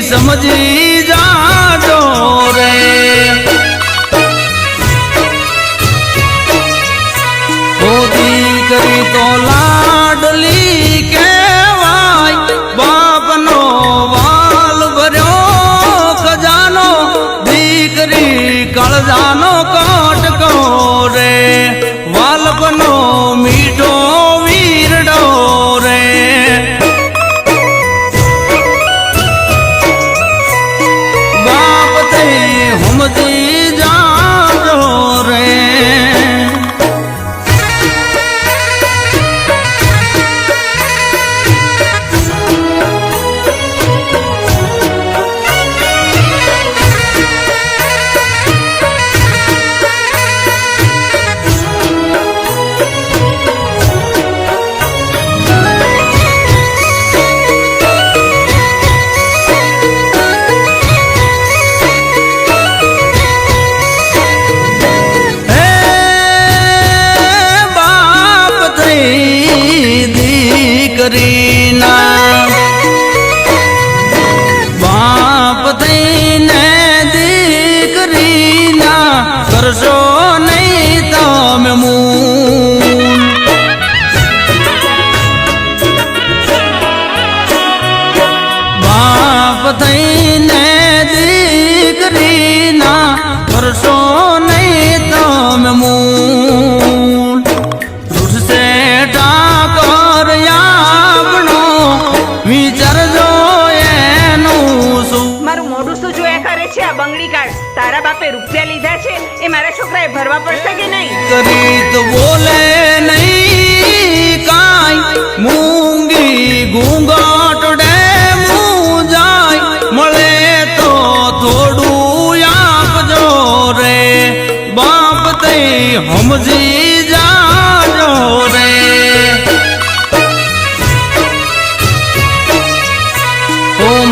સમજી જાજો રે દીકરી તો લાડલી કહેવાય બાપનો વાલ ભર્યો ખજાનો દીકરી કળજાનો કટકો રે વાલપનો મીઠો વીરડો રે બાપ તે હમજી જાજો રે દીકરીના બાપ થઈને દીકરીના કરશો નહીં તમે મૂન બાપ થઈને દીકરીના કરશો નહીં તમે મૂન રૂઠશે ટાકર વિચારજો એનું શું મારું મોઢું શું જોયા કરે છે આ બંગડી કાઢ તારા બાપે રૂપિયા લીધા છે એ મારા છોકરાએ ભરવા પડશે કે નહીં કરી તો બોલે નહીં કાઈ મૂંગી ઘૂંઘટ ડે મું જાય મળે તો થોડું આપજો રે બાપ તે સમજી જાજો રે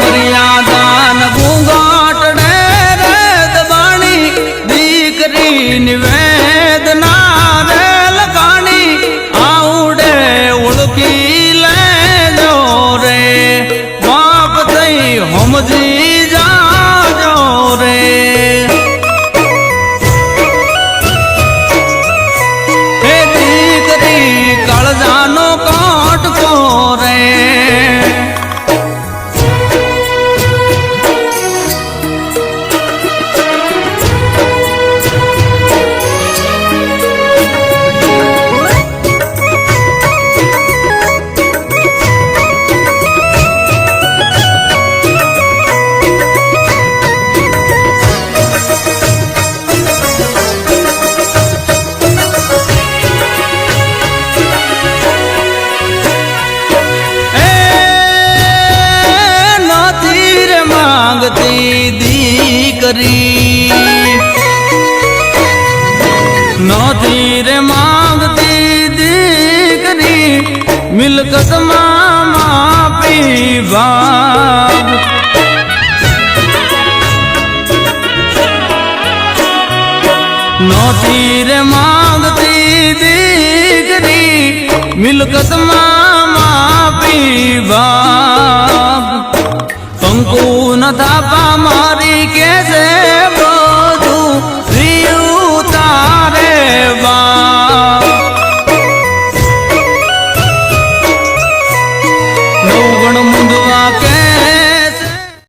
મર્યાદાન ઘૂંઘટ ડે રે દબાણી દીકરી વેદના રે લગાણી આવડે ઓળખી લેજો રે બાપ થઈ સમજી જાજો રે હે દીકરી કળજાનો કટકો રે દીકરી નથી રે માંગતી દીકરી મિલકતમાં માપી ભાગ નથી રે માંગતી દીકરી મિલકતમાં માપી ભાગ કંકુ ન થાપા મારી કે છે